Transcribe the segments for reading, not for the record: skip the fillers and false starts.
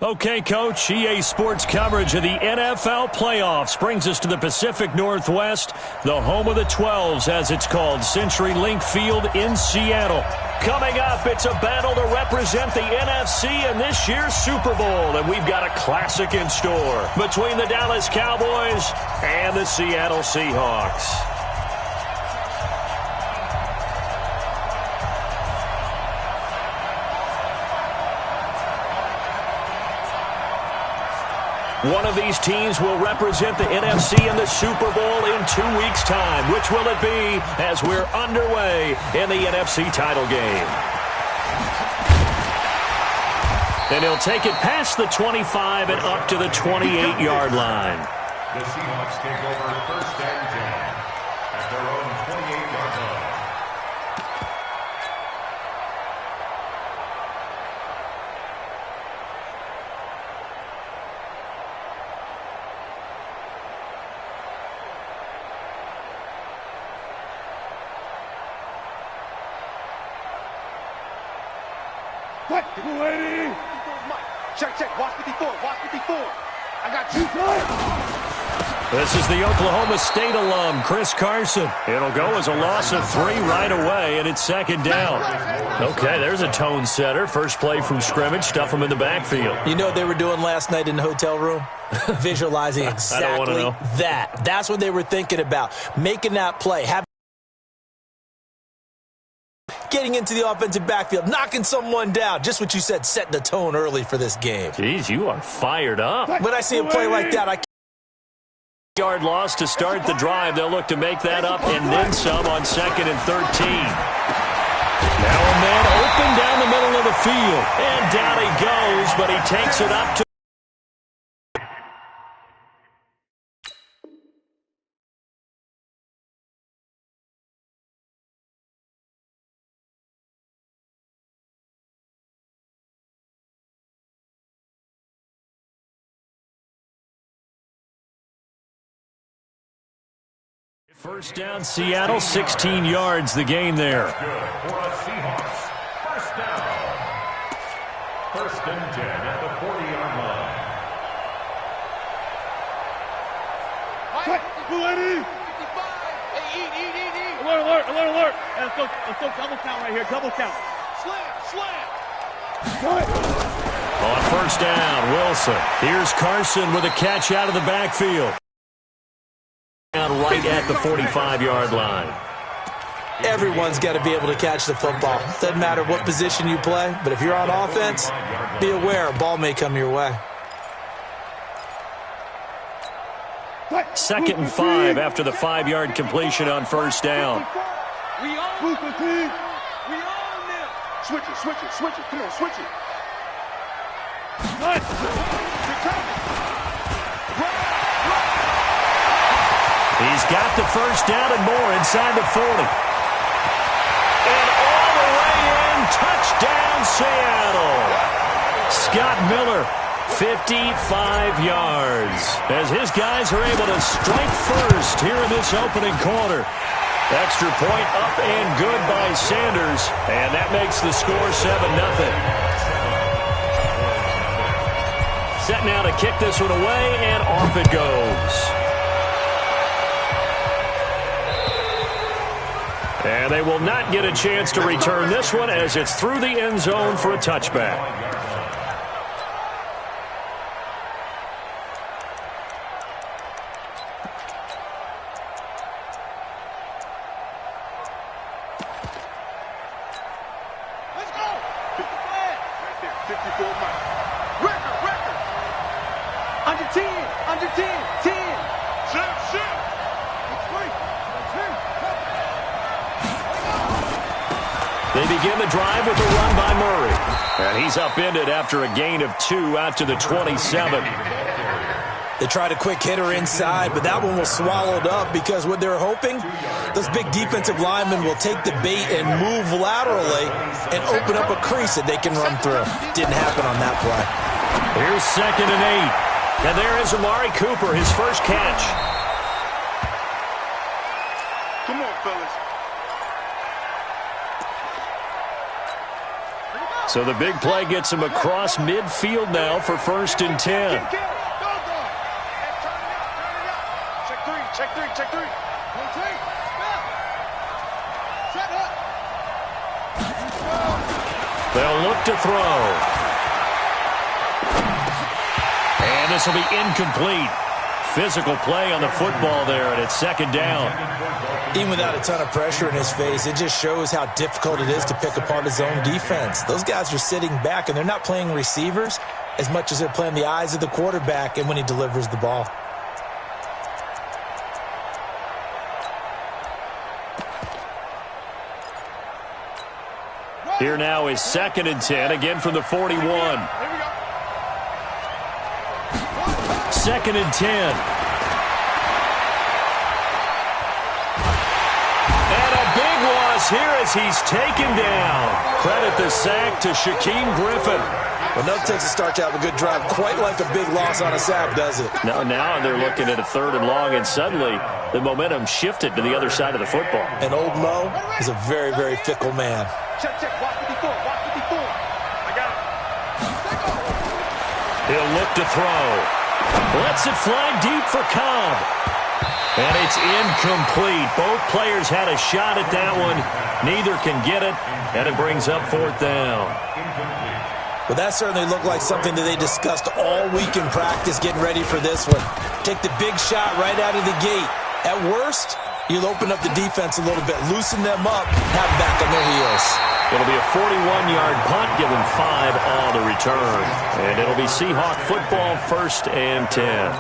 Okay, Coach, EA Sports coverage of the NFL playoffs brings us to the Pacific Northwest, the home of the 12s, as it's called, CenturyLink Field in Seattle. Coming up, it's a battle to represent the NFC in this year's Super Bowl, and we've got a classic in store between the Dallas Cowboys and the Seattle Seahawks. One of these teams will represent the NFC in the Super Bowl in 2 weeks' time. Which will it be as we're underway in the NFC title game? And he'll take it past the 25 and up to the 28-yard line. The Seahawks take over first and 10 at their own 28-yard line. What? Ready? Check. Watch 54. I got you. This is the Oklahoma State alum, Chris Carson. It'll go as a loss of 3 right away, and it's second down. Okay, there's a tone setter. First play from scrimmage, stuff them in the backfield. You know what they were doing last night in the hotel room? Visualizing exactly that. That's what they were thinking about. Making that play. Getting into the offensive backfield, knocking someone down. Just what you said, setting the tone early for this game. Jeez, you are fired up. When I see a play like that, I can't. Yard loss to start the drive. They'll look to make that up and then some on 2nd and 13. Now a man open down the middle of the field. And down he goes, but he takes it up to first down, Seattle, 16 yards, the gain there. For the Seahawks, first down. First and 10 at the 40-yard line. Ready? 55. Hey, eat. Alert. Let's go double count right here. Double count. Slam. On first down, Wilson. Here's Carson with a catch out of the backfield. Right at the 45-yard line. Everyone's got to be able to catch the football. Doesn't matter what position you play, but if you're on offense, be aware a ball may come your way. 2nd and 5 after the 5-yard completion on first down. We own them. Switch it. Come on, switch it. He's got the first down and more inside the 40. And all the way in, touchdown Seattle. Scott Miller, 55 yards. As his guys are able to strike first here in this opening quarter. Extra point up and good by Sanders. And that makes the score 7-0. Set now to kick this one away, and off it goes. And they will not get a chance to return this one as it's through the end zone for a touchback. Let's go. 54 miles. Record. Under 10. 10. They begin the drive with a run by Murray. And he's upended after a gain of 2 out to the 27. They tried a quick hitter inside, but that one was swallowed up because what they're hoping, those big defensive linemen will take the bait and move laterally and open up a crease that they can run through. Didn't happen on that play. Here's 2nd and 8. And there is Amari Cooper, his first catch. Come on, fellas. So the big play gets him across midfield now for 1st and 10. Check three. They'll look to throw. And this will be incomplete. Physical play on the football there, and it's 2nd down. Even without a ton of pressure in his face, it just shows how difficult it is to pick apart his own defense. Those guys are sitting back, and they're not playing receivers as much as they're playing the eyes of the quarterback and when he delivers the ball. Here now is 2nd and 10, again from the 41. 2nd and 10. And a big loss here as he's taken down. Credit the sack to Shaquem Griffin. Well, nothing takes a start to have a good drive quite like a big loss on a sack, does it? Now they're looking at a 3rd and long, and suddenly the momentum shifted to the other side of the football. And old Mo is a very, very fickle man. Check. Watch 54. I got it. He'll look to throw. Lets it fly deep for Cobb. And it's incomplete. Both players had a shot at that one. Neither can get it, and it brings up 4th down. Well, that certainly looked like something that they discussed all week in practice getting ready for this one. Take the big shot right out of the gate. At worst, you'll open up the defense a little bit, loosen them up, have them back on their heels. It'll be a 41-yard punt, given 5 on the return. And it'll be Seahawk football, 1st and 10.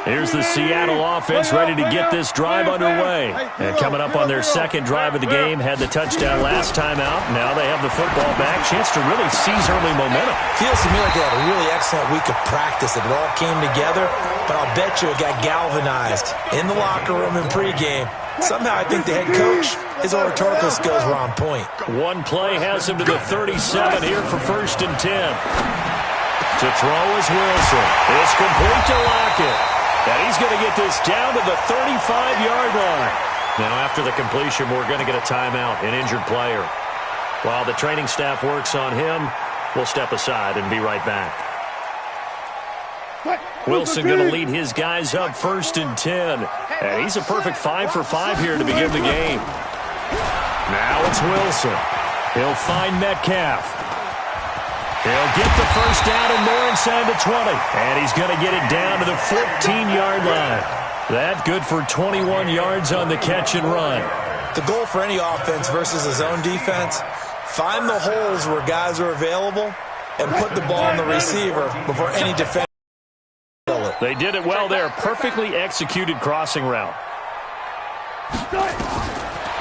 Here's the Seattle offense ready to get this drive underway. And coming up on their 2nd drive of the game, had the touchdown last time out. Now they have the football back. Chance to really seize early momentum. Feels to me like they had a really excellent week of practice. It all came together, but I'll bet you it got galvanized in the locker room in pregame. Somehow I think the head coach, his oratorical skills were on point. One play has him to the 37 here for 1st and 10. To throw is Wilson. It's complete to Lockett. And he's going to get this down to the 35-yard line. Now, after the completion, we're going to get a timeout, an injured player. While the training staff works on him, we'll step aside and be right back. Wilson going to lead his guys up 1st and 10. And he's a perfect 5 for 5 here to begin the game. Now it's Wilson. He'll find Metcalf. He'll get the 1st down and more inside the 20. And he's going to get it down to the 14-yard line. That good for 21 yards on the catch and run. The goal for any offense versus a zone defense, find the holes where guys are available and put the ball on the receiver before any defense. They did it well there. Perfectly executed crossing route.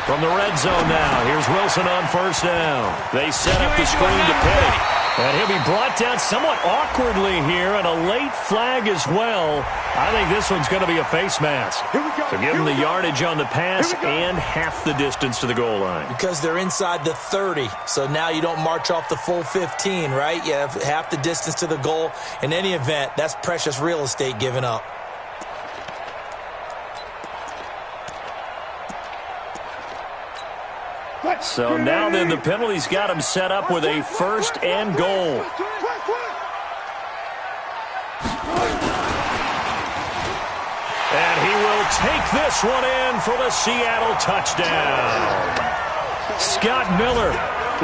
From the red zone now, here's Wilson on 1st down. They set up the screen to Petty. And he'll be brought down somewhat awkwardly here, and a late flag as well. I think this one's going to be a face mask. So give him the yardage on the pass and half the distance to the goal line. Because they're inside the 30, so now you don't march off the full 15, right? You have half the distance to the goal. In any event, that's precious real estate given up. So now then the penalty's got him set up with a 1st and goal. And he will take this one in for the Seattle touchdown. Scott Miller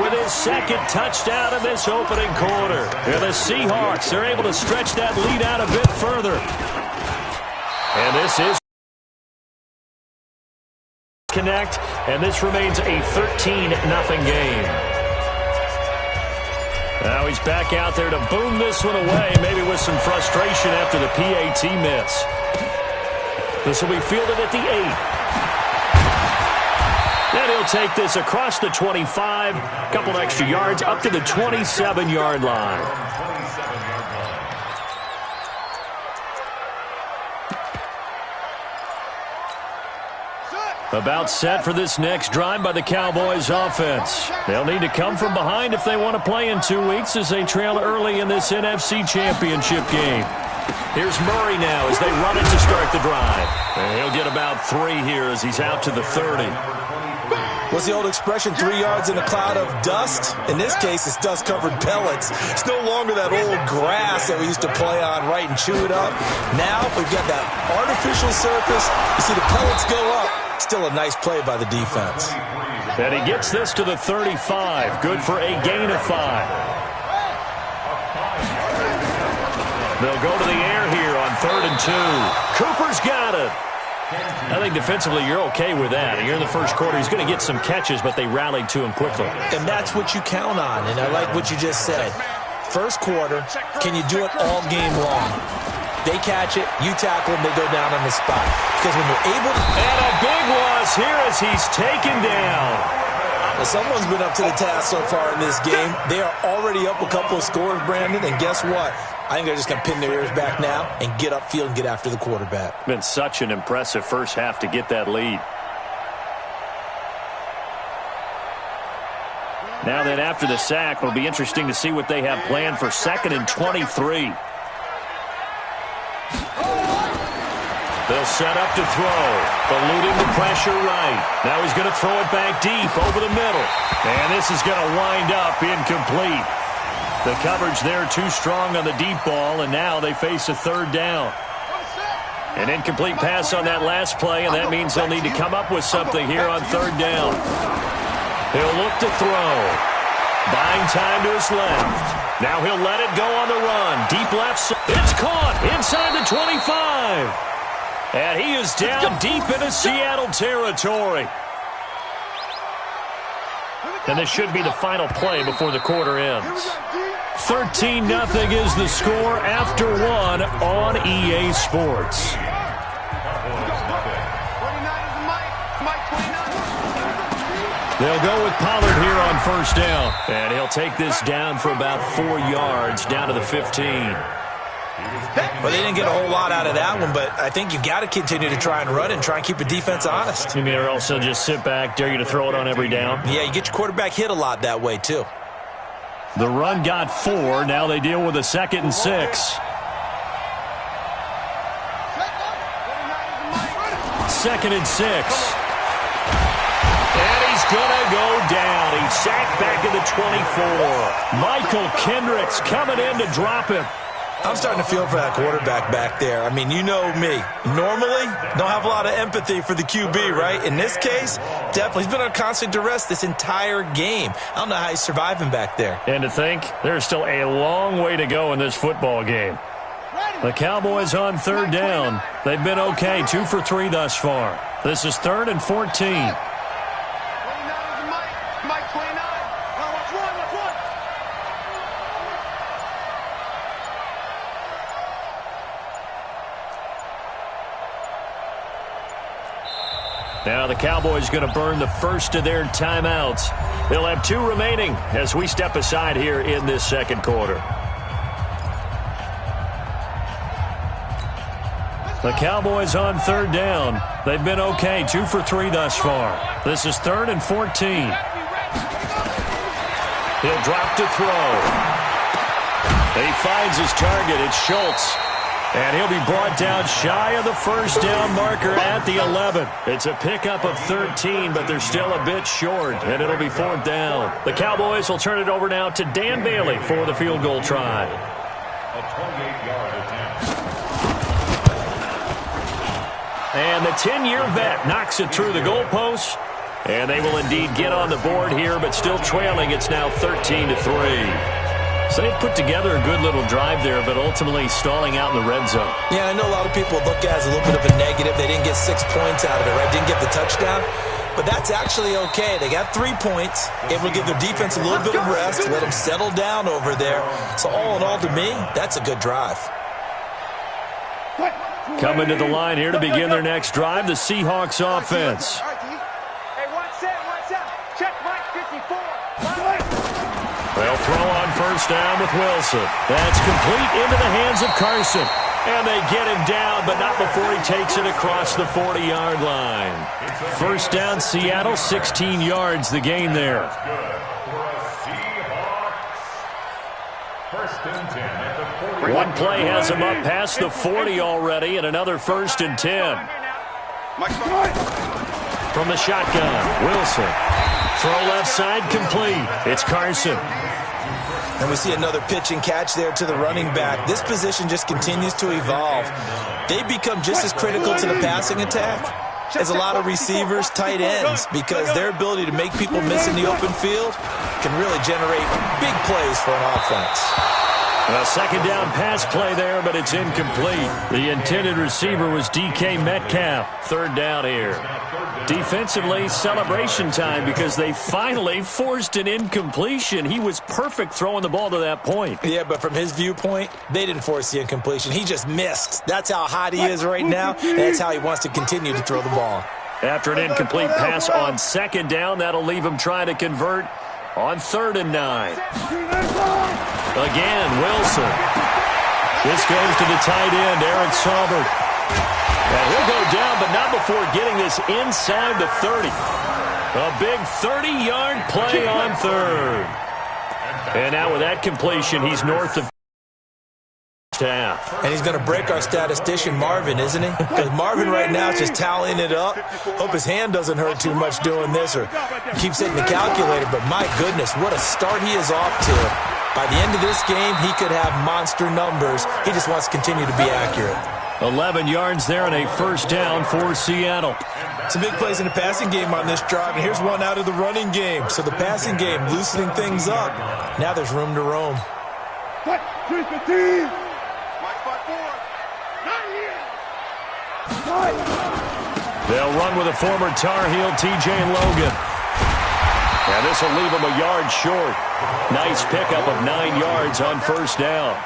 with his 2nd touchdown in this opening quarter. And the Seahawks are able to stretch that lead out a bit further. And this is connect, and this remains a 13-0 game. Now he's back out there to boom this one away, maybe with some frustration after the PAT miss. This will be fielded at the 8. And he'll take this across the 25, a couple extra yards up to the 27-yard line. About set for this next drive by the Cowboys offense. They'll need to come from behind if they want to play in 2 weeks as they trail early in this NFC Championship game. Here's Murray now as they run it to start the drive. And he'll get about 3 here as he's out to the 30. What's the old expression, 3 yards in a cloud of dust? In this case, it's dust-covered pellets. It's no longer that old grass that we used to play on, right, and chew it up. Now we've got that artificial surface. You see the pellets go up. Still a nice play by the defense. And he gets this to the 35. Good for a gain of 5. They'll go to the air here on 3rd and 2. Cooper's got it. I think defensively you're okay with that. And you're in the first quarter. He's going to get some catches, but they rallied to him quickly. And that's what you count on. And I like what you just said. First quarter, can you do it all game long? They catch it, you tackle them, they go down on the spot. Because when they're able to... And a big loss here as he's taken down. Well, someone's been up to the task so far in this game. They are already up a couple of scores, Brandon, and guess what? I think they're just going to pin their ears back now and get upfield and get after the quarterback. Been such an impressive first half to get that lead. Now then, after the sack, it'll be interesting to see what they have planned for 2nd and 23. They'll set up to throw. Eluding the pressure right. Now he's going to throw it back deep over the middle. And this is going to wind up incomplete. The coverage there too strong on the deep ball, and now they face a 3rd down. An incomplete pass on that last play, and that means they'll need to come up with something here on 3rd down. He'll look to throw. Buying time to his left. Now he'll let it go on the run. Deep left. It's caught inside the 25. And he is down deep into Seattle territory. And this should be the final play before the quarter ends. 13-0 is the score after 1 on EA Sports. They'll go with Pollard here on 1st down. And he'll take this down for about 4 yards, down to the 15. Well, they didn't get a whole lot out of that one, but I think you've got to continue to try and run and try and keep the defense honest. You mean or also just sit back, dare you to throw it on every down? Yeah, you get your quarterback hit a lot that way, too. The run got 4. Now they deal with a 2nd and 6. 2nd and 6. And he's going to go down. He's sacked back at the 24. Michael Kendricks coming in to drop him. I'm starting to feel for that quarterback back there. I mean, you know me. Normally, don't have a lot of empathy for the QB, right? In this case, definitely. He's been on constant duress this entire game. I don't know how he's surviving back there. And to think, there's still a long way to go in this football game. The Cowboys on 3rd down. They've been okay, 2 for 3 thus far. This is 3rd and 14. Now the Cowboys going to burn the first of their timeouts. They'll have 2 remaining as we step aside here in this 2nd quarter. The Cowboys on 3rd down. They've been okay, 2 for 3 thus far. This is 3rd and 14. He'll drop to throw. He finds his target. It's Schultz. And he'll be brought down shy of the 1st down marker at the 11. It's a pickup of 13, but they're still a bit short, and it'll be 4th down. The Cowboys will turn it over now to Dan Bailey for the field goal try. A 28-yard attempt. And the 10-year vet knocks it through the goalpost. And they will indeed get on the board here, but still trailing. It's now 13-3. So they put together a good little drive there, but ultimately stalling out in the red zone. Yeah, I know a lot of people look at it as a little bit of a negative. They didn't get 6 points out of it, right? Didn't get the touchdown. But that's actually okay. They got 3 points. Able to give their defense a little bit of rest, let them settle down over there. So all in all, to me, that's a good drive. Coming to the line here to begin their next drive, the Seahawks offense. They'll throw on 1st down with Wilson. That's complete into the hands of Carson. And they get him down, but not before he takes it across the 40-yard line. 1st down, Seattle, 16 yards the gain there. One play has him up past the 40 already, and another 1st and 10. from the shotgun. Wilson. Throw left side complete. It's Carson. And we see another pitch and catch there to the running back. This position just continues to evolve. They become just as critical to the passing attack as a lot of receivers, tight ends, because their ability to make people miss in the open field can really generate big plays for an offense. A second down pass play there, but it's incomplete. The intended receiver was DK Metcalf. Third down here. Defensively, celebration time because they finally forced an incompletion. He was perfect throwing the ball to that point. Yeah, but from his viewpoint, they didn't force the incompletion. He just missed. That's how hot he is right now, and that's how he wants to continue to throw the ball. After an incomplete pass on second down, that'll leave him trying to convert on 3rd and 9. Again, Wilson. This goes to the tight end, Eric Saubert. And he'll go down, but not before getting this inside the 30. A big 30-yard play on 3rd. And now with that completion, he's north of half. And he's going to break our statistician, Marvin, isn't he? Because Marvin right now is just tallying it up. Hope his hand doesn't hurt too much doing this or keeps hitting the calculator. But my goodness, what a start he is off to. By the end of this game, he could have monster numbers. He just wants to continue to be accurate. 11 yards there and a first down for Seattle. Some big plays in the passing game on this drive, and here's one out of the running game. So the passing game loosening things up. Now there's room to roam. They'll run with a former Tar Heel, TJ Logan. And this will leave him a yard short. Nice pickup of 9 yards on first down.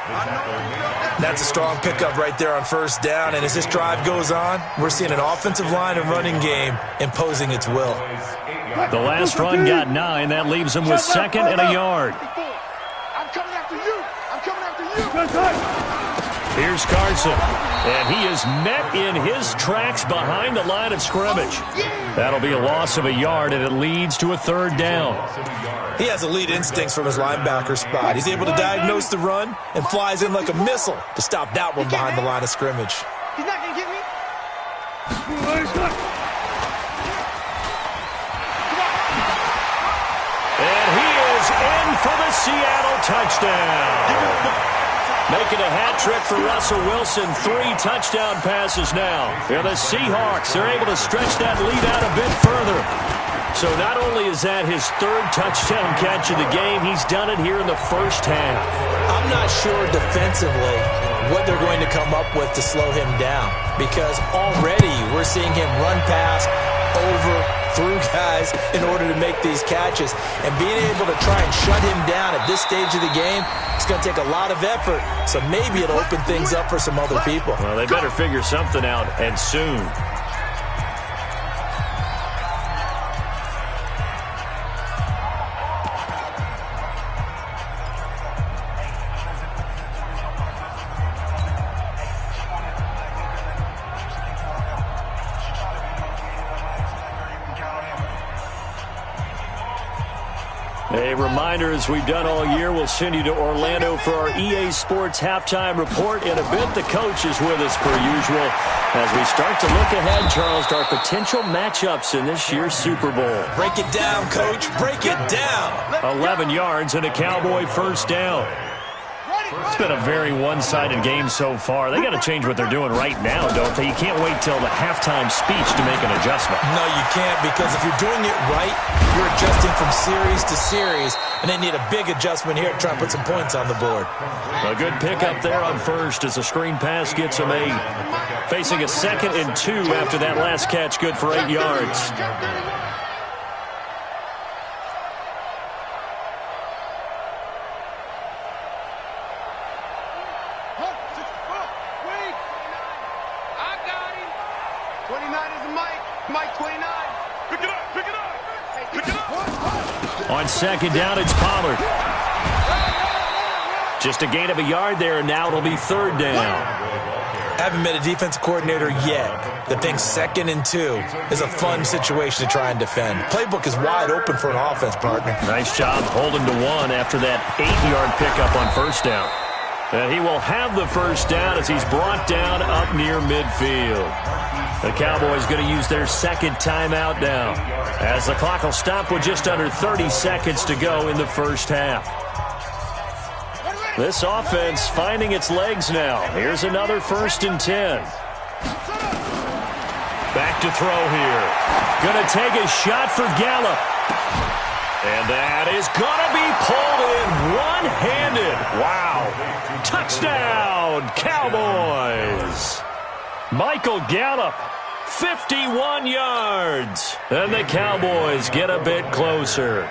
That's a strong pickup right there on first down. And as this drive goes on, we're seeing an offensive line and running game imposing its will. The last run got 9. That leaves him with 2nd and a yard. I'm coming after you. I'm coming after you. Here's Carson. And he is met in his tracks behind the line of scrimmage. That'll be a loss of a yard, and it leads to a 3rd down. He has elite instincts from his linebacker spot. He's able to diagnose the run and flies in like a missile to stop that one behind the line of scrimmage. He's not going to get me. And he is in for the Seattle touchdown. Making a hat trick for Russell Wilson. 3 touchdown passes now. And the Seahawks, they're able to stretch that lead out a bit further. So not only is that his 3rd touchdown catch of the game, he's done it here in the first half. I'm not sure defensively what they're going to come up with to slow him down, because already we're seeing him run past, over, through guys in order to make these catches. And being able to try and shut him down at this stage of the game, it's going to take a lot of effort. So maybe it'll open things up for some other people. Well, they better figure something out, and soon. A reminder, as we've done all year, we'll send you to Orlando for our EA Sports halftime report. In a bit, the coach is with us per usual as we start to look ahead, Charles, to our potential matchups in this year's Super Bowl. Break it down, Coach. Break it down. 11 yards and a Cowboy first down. It's been a very one-sided game so far. They got to change what they're doing right now, don't they? You can't wait till the halftime speech to make an adjustment. No, you can't, because if you're doing it right, you're adjusting from series to series, and they need a big adjustment here to try and put some points on the board. A good pickup there on first as the screen pass gets him 8. Facing a 2nd and 2 after that last catch, good for 8 yards. On second down, it's Pollard. Just a gain of a yard there, and now it'll be 3rd down. Haven't met a defensive coordinator yet that thinks 2nd and 2 is a fun situation to try and defend. Playbook is wide open for an offense, partner. Nice job holding to 1 after that 8-yard pickup on first down. And he will have the first down as he's brought down up near midfield. The Cowboys going to use their second timeout now, as the clock will stop with just under 30 seconds to go in the first half. This offense finding its legs now. Here's another 1st and 10. Back to throw here. Going to take a shot for Gallup. And that is going to be pulled in one-handed. Wow. Touchdown, Cowboys. Michael Gallup, 51 yards. And the Cowboys get a bit closer.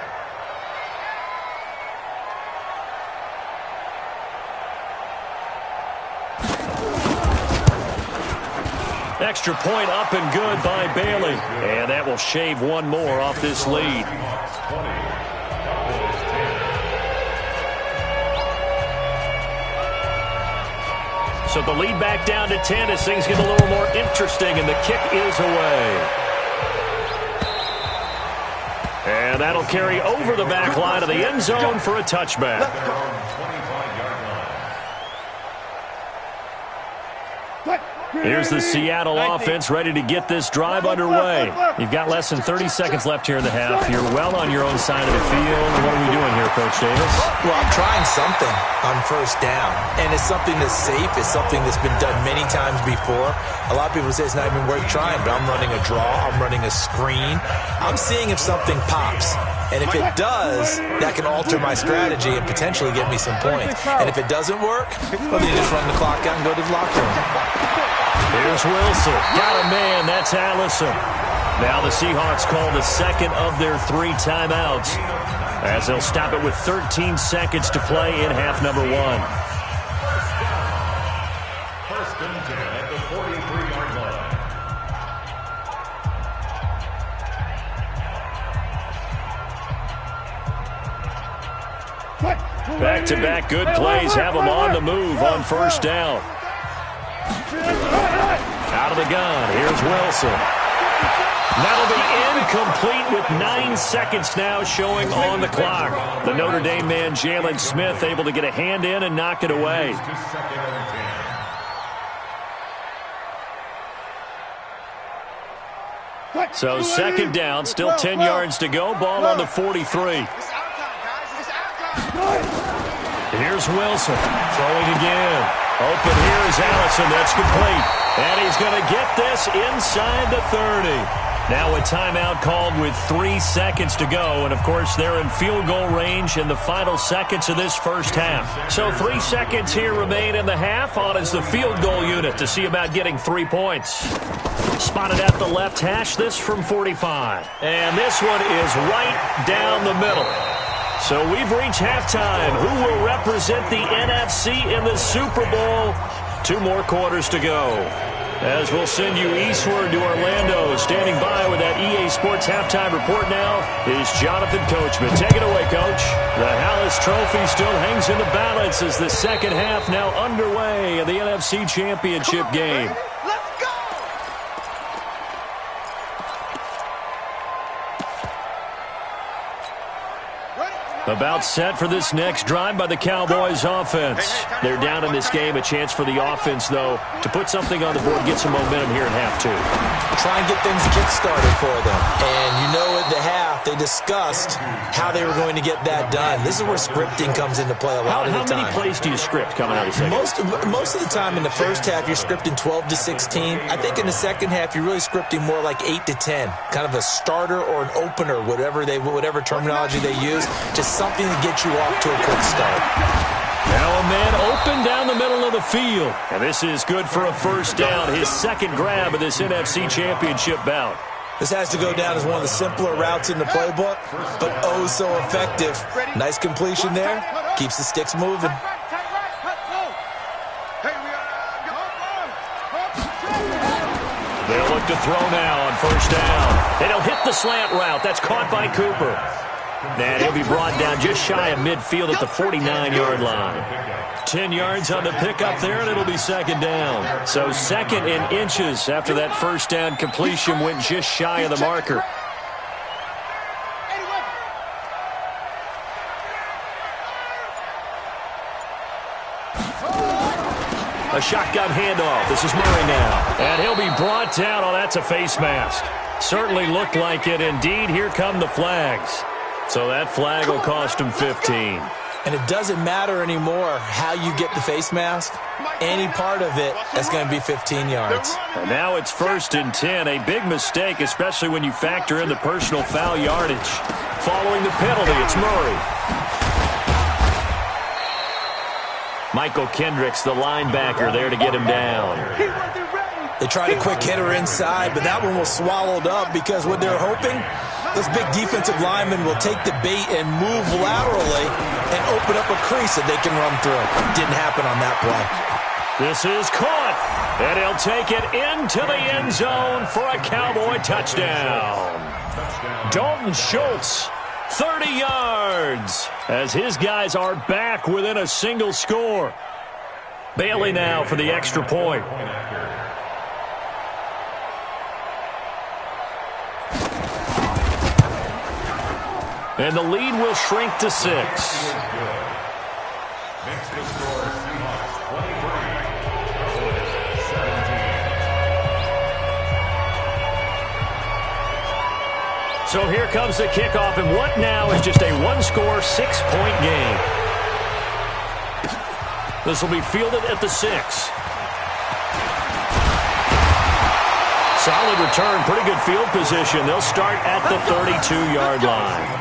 Extra point up and good by Bailey. And that will shave one more off this lead. So the lead back down to 10 as things get a little more interesting, and the kick is away. And that'll carry over the back line of the end zone for a touchback. Here's the Seattle offense ready to get this drive underway. You've got less than 30 seconds left here in the half. You're well on your own side of the field. What are we doing here, Coach Davis? Well, I'm trying something on first down, and it's something that's safe. It's something that's been done many times before. A lot of people say it's not even worth trying, but I'm running a draw. I'm running a screen. I'm seeing if something pops. And if it does, that can alter my strategy and potentially get me some points. And if it doesn't work, well, then you just run the clock out and go to the locker room. Here's Wilson. Got a man. That's Allison. Now the Seahawks call the second of their 3 timeouts, as they'll stop it with 13 seconds to play in half number 1. 1st and 10 at the 43-yard line. Back-to-back good plays have them on the move on first down. Out of the gun. Here's Wilson. That'll be incomplete with 9 seconds now showing on the clock. The Notre Dame man, Jalen Smith, able to get a hand in and knock it away. So second down, still 10 yards to go. Ball on the 43. Here's Wilson, throwing again. Open here is Allison. That's complete. And he's going to get this inside the 30. Now a timeout called with 3 seconds to go. And, of course, they're in field goal range in the final seconds of this first half. So 3 seconds here remain in the half. On is the field goal unit to see about getting 3 points. Spotted at the left hash, this from 45. And this one is right down the middle. So we've reached halftime. Who will represent the NFC in the Super Bowl? 2 more quarters to go. As we'll send you eastward to Orlando. Standing by with that EA Sports halftime report now is Jonathan Coachman. Take it away, Coach. The Hallis Trophy still hangs in the balance as the second half now underway in the NFC Championship game. About set for this next drive by the Cowboys offense. They're down in this game. A chance for the offense, though, to put something on the board, get some momentum here in half 2. Try and get things kick-started for them. And you know at the half, they discussed how they were going to get that done. This is where scripting comes into play a lot of the time. How many plays do you script coming out of the second? Most of the time in the first half, you're scripting 12 to 16. I think in the second half, you're really scripting more like 8 to 10. Kind of a starter or an opener, whatever terminology they use. Just something to get you off to a quick start. Now a man open down the middle of the field. And this is good for a first down. His second grab of this NFC Championship bout. This has to go down as one of the simpler routes in the playbook, but oh so effective. Nice completion there. Keeps the sticks moving. They'll look to throw now on first down. And he'll hit the slant route. That's caught by Cooper. And he'll be brought down just shy of midfield at the 49-yard line. 10 yards on the pickup there, and it'll be second down. So second in inches after that first down completion went just shy of the marker. A shotgun handoff. This is Murray now. And he'll be brought down. Oh, that's a face mask. Certainly looked like it. Indeed, here come the flags. So that flag will cost him 15. And it doesn't matter anymore how you get the face mask. Any part of it is going to be 15 yards. And now it's 1st and 10. A big mistake, especially when you factor in the personal foul yardage. Following the penalty, it's Murray. Michael Kendricks, the linebacker, there to get him down. They tried a quick hitter inside, but that one was swallowed up because what they're hoping, those big defensive linemen will take the bait and move laterally and open up a crease that they can run through. Didn't happen on that play. This is caught, and he'll take it into the end zone for a Cowboy touchdown. Dalton Schultz, 30 yards, as his guys are back within a single score. Bailey now for the extra point. And the lead will shrink to 6. Next to score, Seahawks 23. So here comes the kickoff, and what now is just a one-score, 6-point game. This will be fielded at the 6. Solid return, pretty good field position. They'll start at the 32-yard line.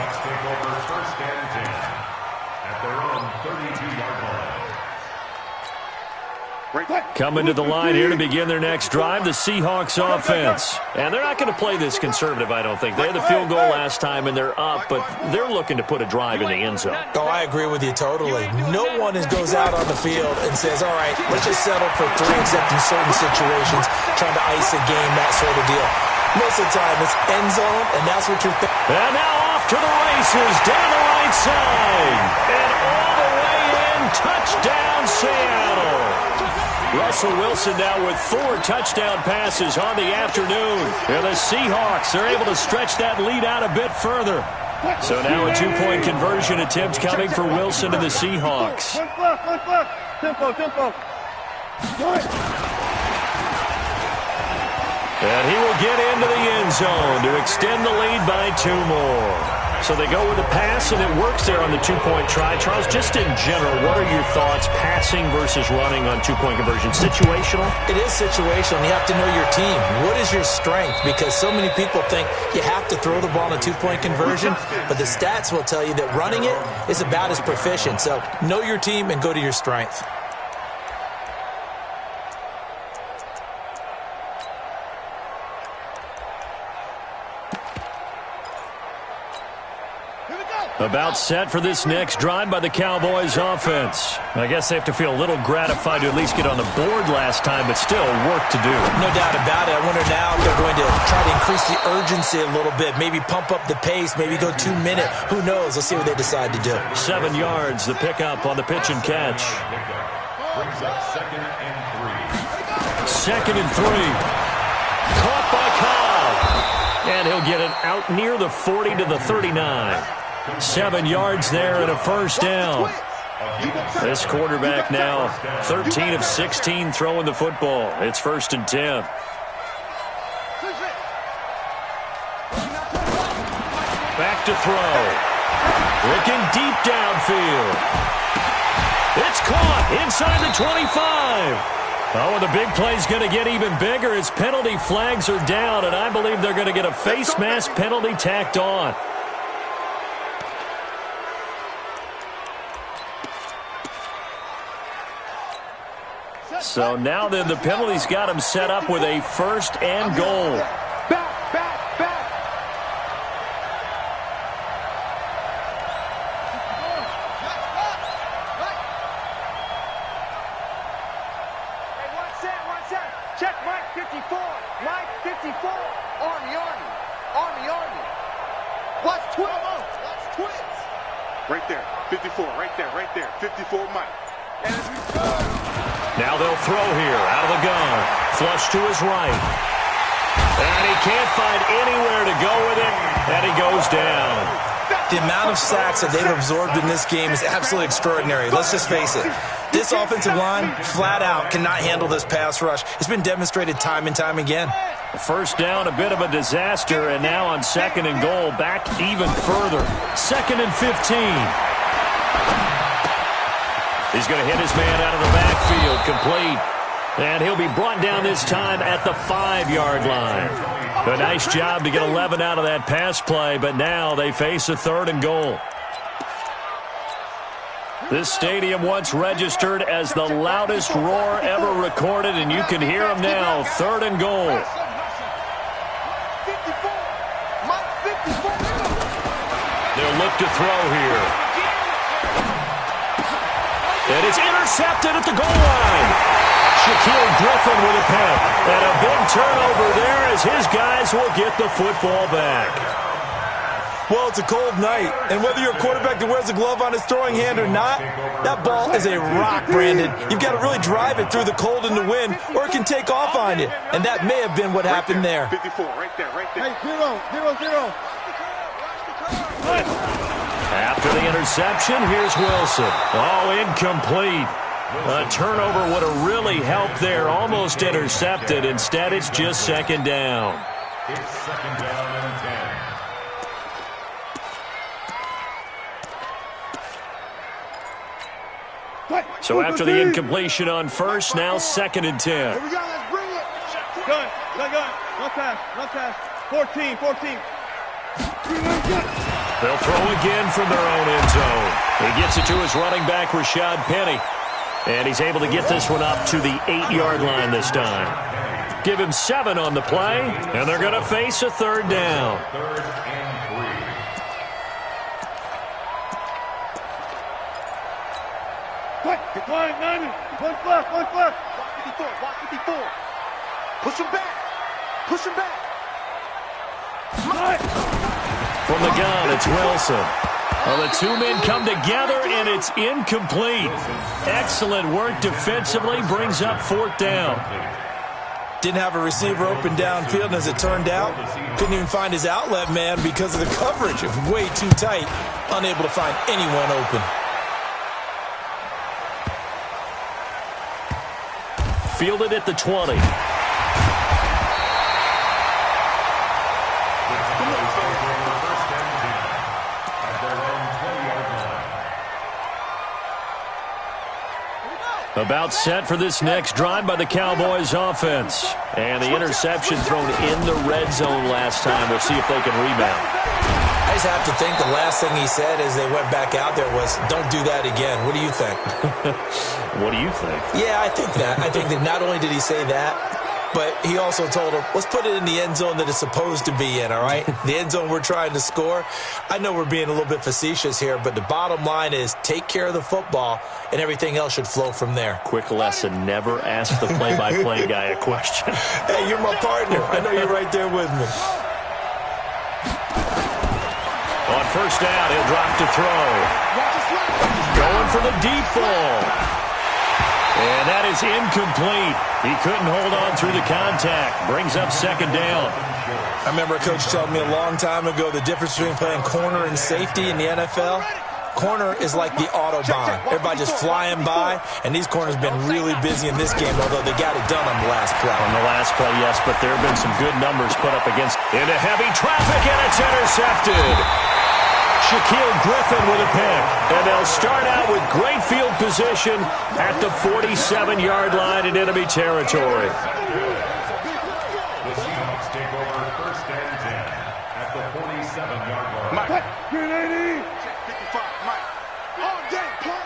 Coming to the line here to begin their next drive, the Seahawks offense. And they're not going to play this conservative, I don't think. They had the field goal last time, and they're up, but they're looking to put a drive in the end zone. Oh, I agree with you totally. No one goes out on the field and says, all right, let's just settle for 3, except in certain situations, trying to ice a game, that sort of deal. Most of the time, it's end zone, and that's what you're thinking. And now off to the races, down the right side. And all the way in, touchdown, Seattle. Russell Wilson now with 4 touchdown passes on the afternoon. And the Seahawks are able to stretch that lead out a bit further. So now a 2-point conversion attempt coming for Wilson and the Seahawks. Tempo. And he will get into the end zone to extend the lead by 2 more. So they go with a pass, and it works there on the 2-point try. Charles, just in general, what are your thoughts passing versus running on 2-point conversion? Situational? It is situational. You have to know your team. What is your strength? Because so many people think you have to throw the ball in a 2-point conversion, but the stats will tell you that running it is about as proficient. So know your team and go to your strength. About set for this next drive by the Cowboys offense. I guess they have to feel a little gratified to at least get on the board last time, but still work to do. No doubt about it. I wonder now if they're going to try to increase the urgency a little bit, maybe pump up the pace, maybe go 2-minute. Who knows? Let's see what they decide to do. 7 yards, the pickup on the pitch and catch. Brings up 2nd and 3. 2nd and 3. Caught by Cobb. And he'll get it out near the 40 to the 39. 7 yards there and a first down. This quarterback now 13 of 16 throwing the football. It's 1st and 10. Back to throw. Looking deep downfield. It's caught inside the 25. Oh, and the big play's going to get even bigger as penalty flags are down, and I believe they're going to get a face mask penalty tacked on. So now then the penalty's got him set up with a 1st and goal. Back. Hey, one set. Check Mike 54. Mike 54. Army. Watch twins. Right there. 54. Right there. 54 Mike. And as we Now they'll throw here out of the gun. Flush to his right. And he can't find anywhere to go with it. And he goes down. The amount of sacks that they've absorbed in this game is absolutely extraordinary. Let's just face it. This offensive line, flat out, cannot handle this pass rush. It's been demonstrated time and time again. First down, a bit of a disaster, and now on 2nd and goal, back even further. 2nd and 15. He's going to hit his man out of the backfield, complete. And he'll be brought down this time at the 5-yard line. A nice job to get 11 out of that pass play, but now they face a 3rd and goal. This stadium once registered as the loudest roar ever recorded, and you can hear them now. 3rd and goal. They'll look to throw here. And it's intercepted at the goal line. Shaquille Griffin with a pick. And a big turnover there as his guys will get the football back. Well, it's a cold night, and whether you're a quarterback that wears a glove on his throwing hand or not, that ball is a rock, Brandon. You've got to really drive it through the cold and the wind, or it can take off on you. And that may have been what happened there. 54, right there, right there. Hey, 0-0-0. After the interception, here's Wilson. Oh, incomplete. A turnover would have really helped there. Almost intercepted. Instead, it's just 2nd down. It's 2nd down and 10. So after the incompletion on 1st, now 2nd and 10. Here we go, let's bring it. Gun. One pass. 14. They'll throw again from their own end zone. He gets it to his running back, Rashad Penny. And he's able to get this one up to the 8-yard line this time. Give him 7 on the play, and they're going to face a 3rd down. 3rd and 3. Quiet, 90. One flat. Walk 54. Push him back. From the gun, it's Wilson. Well, the 2 men come together, and it's incomplete. Excellent work defensively, brings up 4th down. Didn't have a receiver open downfield, and as it turned out, couldn't even find his outlet man because of the coverage. It was way too tight, unable to find anyone open. Fielded at the 20. About set for this next drive by the Cowboys offense. And the interception thrown in the red zone last time. We'll see if they can rebound. I just have to think the last thing he said as they went back out there was, don't do that again. What do you think? What do you think? Yeah, I think that. I think that not only did he say that, but he also told him, let's put it in the end zone that it's supposed to be in, all right? The end zone we're trying to score. I know we're being a little bit facetious here, but the bottom line is take care of the football, and everything else should flow from there. Quick lesson, never ask the play-by-play guy a question. Hey, you're my partner. I know you're right there with me. On 1st down, he'll drop to throw. Going for the deep ball. And that is incomplete. He couldn't hold on through the contact. Brings up 2nd down. I remember a coach telling me a long time ago the difference between playing corner and safety in the NFL. Corner is like the Autobahn. Everybody just flying by, and these corners have been really busy in this game, although they got it done on the last play. On the last play, yes, but there have been some good numbers put up against. Into heavy traffic, and it's intercepted. Shaquille Griffin with a pick. And they'll start out with great field position at the 47-yard line in enemy territory. The Seahawks take over 1st and 10 at the 47-yard line. Mike. 380. 55, Mike. All day, play.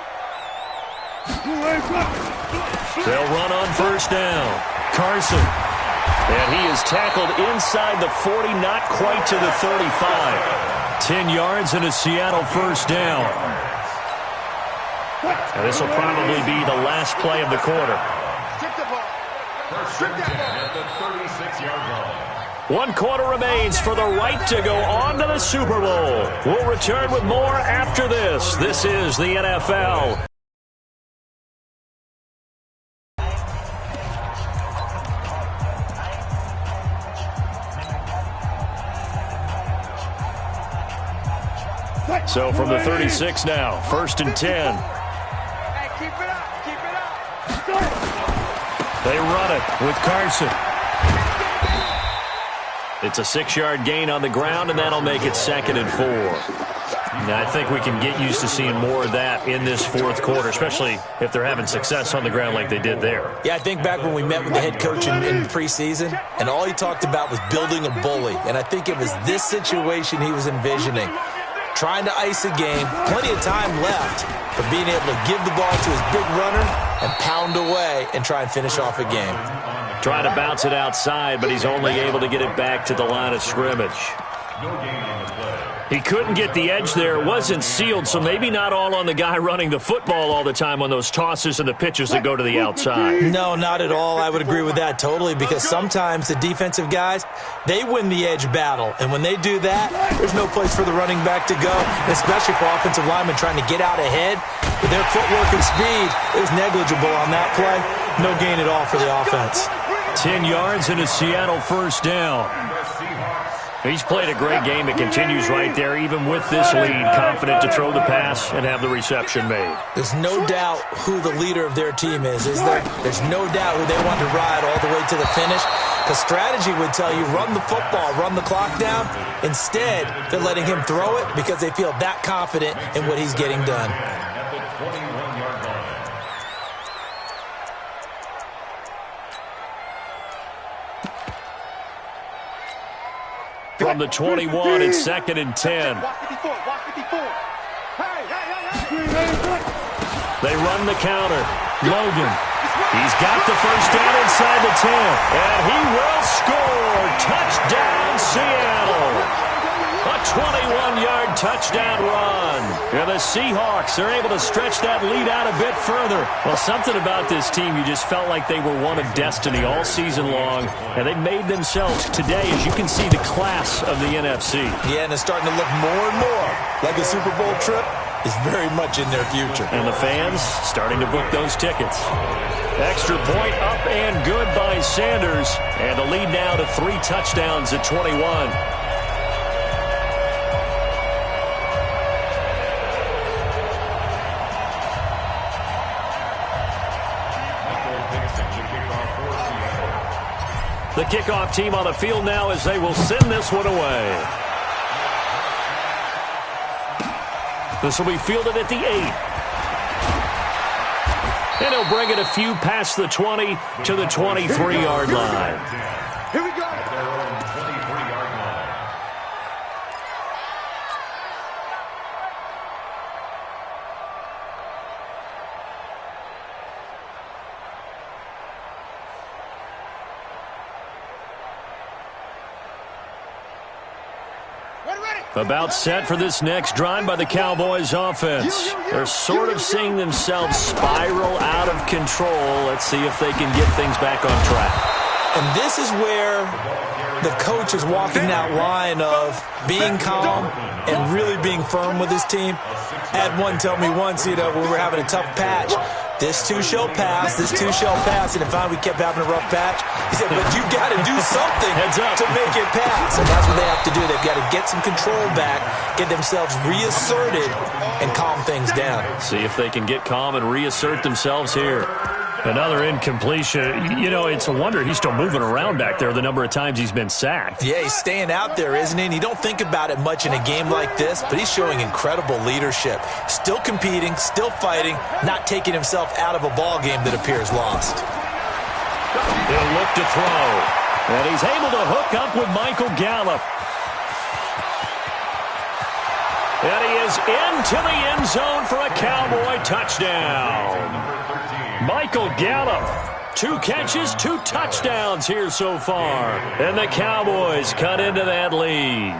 They'll run on 1st down. Carson. And he is tackled inside the 40, not quite to the 35. 10 yards and a Seattle 1st down. And this will probably be the last play of the quarter. First and 10 at the 36-yard line. 1 quarter remains for the right to go on to the Super Bowl. We'll return with more after this. This is the NFL. So from the 36 now, 1st and 10. Hey, keep it up. Keep it up. They run it with Carson. It's a 6-yard gain on the ground, and that'll make it 2nd and 4. Now, I think we can get used to seeing more of that in this 4th quarter, especially if they're having success on the ground like they did there. Yeah, I think back when we met with the head coach in preseason, and all he talked about was building a bully. And I think it was this situation he was envisioning. Trying to ice a game, plenty of time left, but being able to give the ball to his big runner and pound away and try and finish off a game. Trying to bounce it outside, but he's only able to get it back to the line of scrimmage. He couldn't get the edge there. It wasn't sealed, so maybe not all on the guy running the football all the time on those tosses and the pitches that go to the outside. No, not at all. I would agree with that totally, because sometimes the defensive guys, they win the edge battle. And when they do that, there's no place for the running back to go, especially for offensive linemen trying to get out ahead. With their footwork and speed, it was negligible on that play. No gain at all for the offense. 10 yards and a Seattle 1st down. He's played a great game. It continues right there, even with this lead, confident to throw the pass and have the reception made. There's no doubt who the leader of their team is there? There's no doubt who they want to ride all the way to the finish. Because strategy would tell you, run the football, run the clock down. Instead, they're letting him throw it because they feel that confident in what he's getting done. At the 21-yard line. From the 21, it's 2nd and 10. Walk 54. Walk 54. Hey. They run the counter. Logan. He's got the 1st down inside the 10. And he will score. Touchdown, Seattle. A 21-yard touchdown run. And the Seahawks are able to stretch that lead out a bit further. Well, something about this team, you just felt like they were one of destiny all season long. And they made themselves today, as you can see, the class of the NFC. Yeah, and it's starting to look more and more like a Super Bowl trip is very much in their future. And the fans starting to book those tickets. Extra point up and good by Sanders. And the lead now to 3 touchdowns at 21. The kickoff team on the field now as they will send this one away. This will be fielded at the 8. And he'll bring it a few past the 20 to the 23-yard line. Here we go. At their own 23-yard line. About set for this next drive by the Cowboys offense. They're sort of seeing themselves spiral out of control. Let's see if they can get things back on track. And this is where the coach is walking that line of being calm and really being firm with his team. I had one tell me once, when we were having a tough patch, this too shall pass, this too shall pass. And if we kept having a rough patch, he said, but you got to do something to make it pass. And that's what they have to do. They've got to get some control back, get themselves reasserted, and calm things down. See if they can get calm and reassert themselves here. Another incompletion. It's a wonder he's still moving around back there the number of times he's been sacked. Yeah, he's staying out there, isn't he? And you don't think about it much in a game like this, but he's showing incredible leadership. Still competing, still fighting, not taking himself out of a ball game that appears lost. He'll look to throw. And he's able to hook up with Michael Gallup. And he is into the end zone for a Cowboy touchdown. Michael Gallup, 2 catches, 2 touchdowns here so far. And the Cowboys cut into that lead.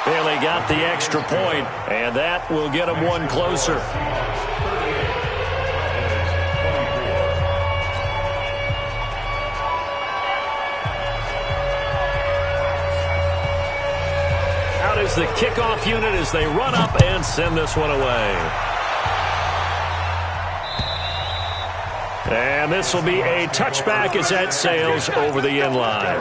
Bailey got the extra point, and that will get him one closer. Is the kickoff unit as they run up and send this one away. And this will be a touchback as that sails over the end line.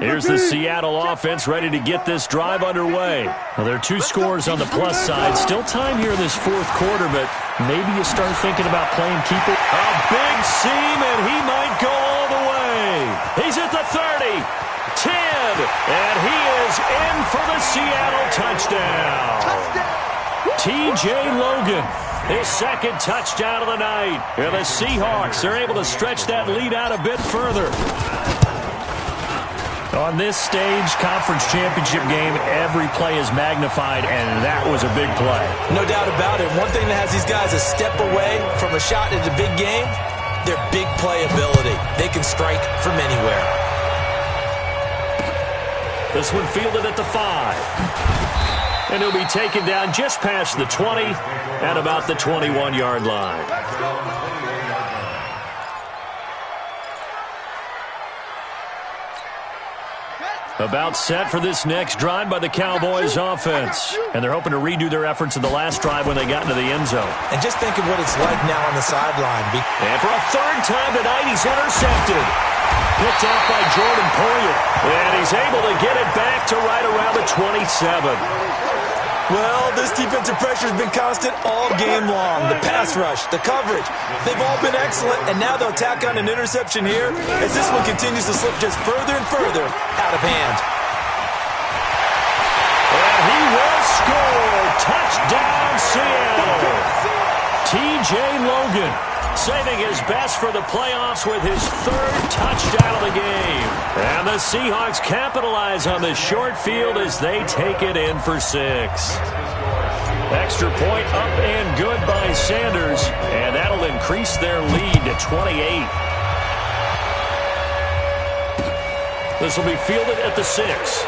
Here's the Seattle offense ready to get this drive underway. Well, there are 2 scores on the plus side. Still time here in this fourth quarter, but maybe you start thinking about playing keeper. A big seam, and he might go all the way. He's at the 30, 10, and he is in for the Seattle touchdown. T.J. Logan, his second touchdown of the night. And the Seahawks are able to stretch that lead out a bit further. On this stage, conference championship game, every play is magnified, and that was a big play. No doubt about it. One thing that has these guys a step away from a shot in the big game, their big play ability. They can strike from anywhere. This one fielded at the 5. And he'll be taken down just past the 20 at about the 21-yard line. About set for this next drive by the Cowboys offense. And they're hoping to redo their efforts in the last drive when they got into the end zone. And just think of what it's like now on the sideline. And for a third time tonight, he's intercepted. Picked off by Jordan Poyer. And he's able to get it back to right around the 27. Well, this defensive pressure has been constant all game long. The pass rush, the coverage, they've all been excellent, and now they'll tack on an interception here as this one continues to slip just further and further out of hand. And he will score. Touchdown, Seattle. T.J. Logan saving his best for the playoffs with his 3rd touchdown of the game. And the Seahawks capitalize on the short field as they take it in for 6. Extra point up and good by Sanders, and that'll increase their lead to 28. This will be fielded at the 6.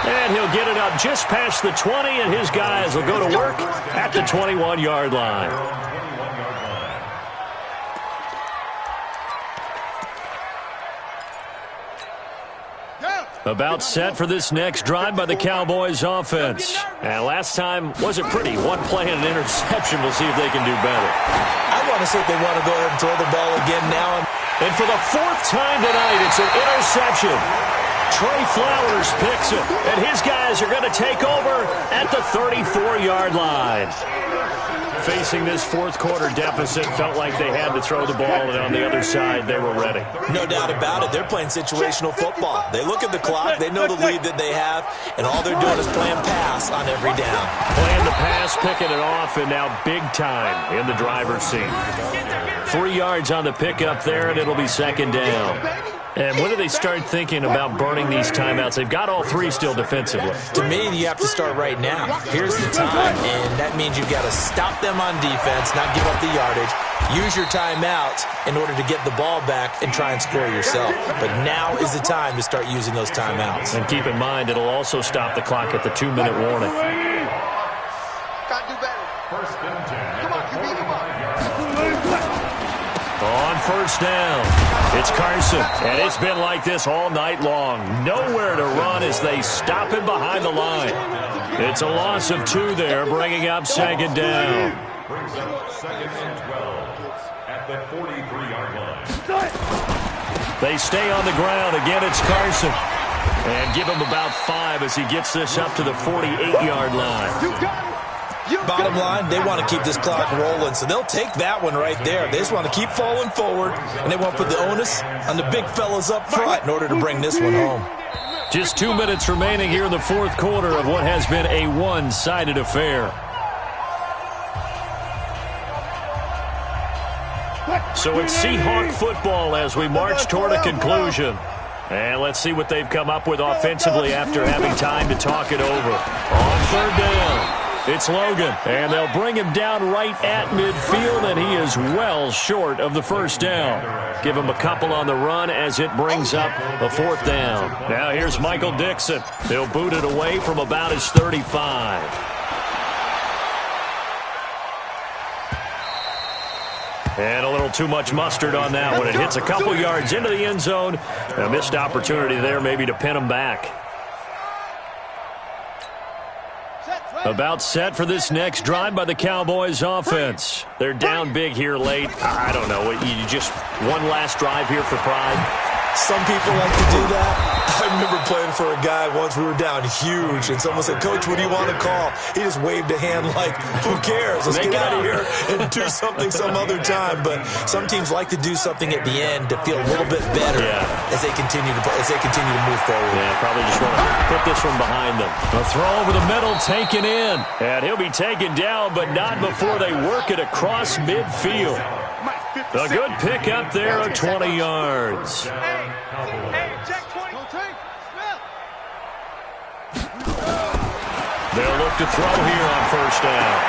And he'll get it up just past the 20, and his guys will go to work at the 21-yard line. About set for this next drive by the Cowboys offense. And last time wasn't pretty. One play and an interception. We'll see if they can do better. I want to say if they want to go ahead and throw the ball again now. And for the 4th time tonight, it's an interception. Trey Flowers picks it, and his guys are going to take over at the 34-yard line. Facing this fourth quarter deficit, felt like they had to throw the ball, and on the other side, they were ready. No doubt about it. They're playing situational football. They look at the clock, they know the lead that they have, and all they're doing is playing pass on every down. Playing the pass, picking it off, and now big time in the driver's seat. 3 yards on the pickup there, and it'll be second down. And when do they start thinking about burning these timeouts? They've got all 3 still defensively. To me, you have to start right now. Here's the time, and that means you've got to stop them on defense, not give up the yardage. Use your timeouts in order to get the ball back and try and score yourself. But now is the time to start using those timeouts. And keep in mind, it'll also stop the clock at the 2-minute warning. Got to do better. First and 10. Come on, you beat him up. On first down, it's Carson, and it's been like this all night long. Nowhere to run as they stop him behind the line. It's a loss of 2 there, bringing up second down. Brings up second and 12 at the 43-yard line. They stay on the ground. Again, it's Carson. And give him about 5 as he gets this up to the 48-yard line. You got it. Bottom line, they want to keep this clock rolling, so they'll take that one right there. They just want to keep falling forward, and they want to put the onus on the big fellas up front in order to bring this one home. Just 2 minutes remaining here in the fourth quarter of what has been a one-sided affair. So it's Seahawk football as we march toward a conclusion. And let's see what they've come up with offensively after having time to talk it over. On third down, it's Logan, and they'll bring him down right at midfield, and he is well short of the first down. Give him a couple on the run as it brings up a 4th down. Now here's Michael Dixon. They'll boot it away from about his 35. And a little too much mustard on that one. It hits a couple yards into the end zone. A missed opportunity there maybe to pin him back. About set for this next drive by the Cowboys offense. They're down big here late. I don't know. You just one last drive here for pride. Some people like to do that. I remember playing for a guy once. We were down huge, and someone said, "Coach, what do you want to call?" He just waved a hand like, "Who cares? Let's get out of here and do something some other time." But some teams like to do something at the end to feel a little bit better as they continue to play, as they continue to move forward. Yeah, probably just want to put this one behind them. A throw over the middle, taken in, and he'll be taken down, but not before they work it across midfield. A good pick up there of 20 yards. Check 20. They'll look to throw here on first down.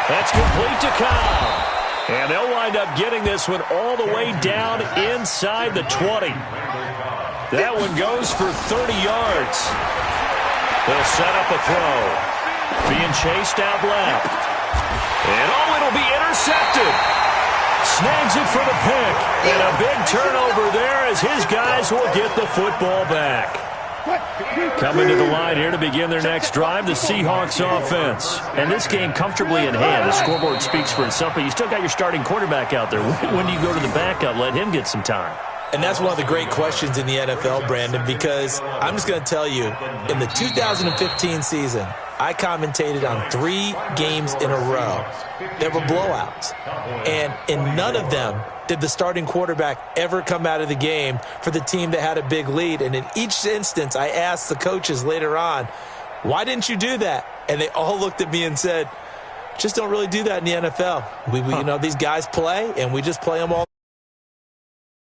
That's complete to Kyle. And they'll wind up getting this one all the way down inside the 20. That one goes for 30 yards. They'll set up a throw. Being chased out left. And it'll be intercepted. Snags it for the pick. And a big turnover there as his guys will get the football back. Coming to the line here to begin their next drive, the Seahawks offense. And this game comfortably in hand. The scoreboard speaks for itself, but you still got your starting quarterback out there. When do you go to the backup, let him get some time? And that's one of the great questions in the NFL, Brandon, because I'm just going to tell you, in the 2015 season, I commentated on 3 games in a row that were blowouts. And in none of them did the starting quarterback ever come out of the game for the team that had a big lead. And in each instance, I asked the coaches later on, why didn't you do that? And they all looked at me and said, just don't really do that in the NFL. You know, these guys play, and we just play them all.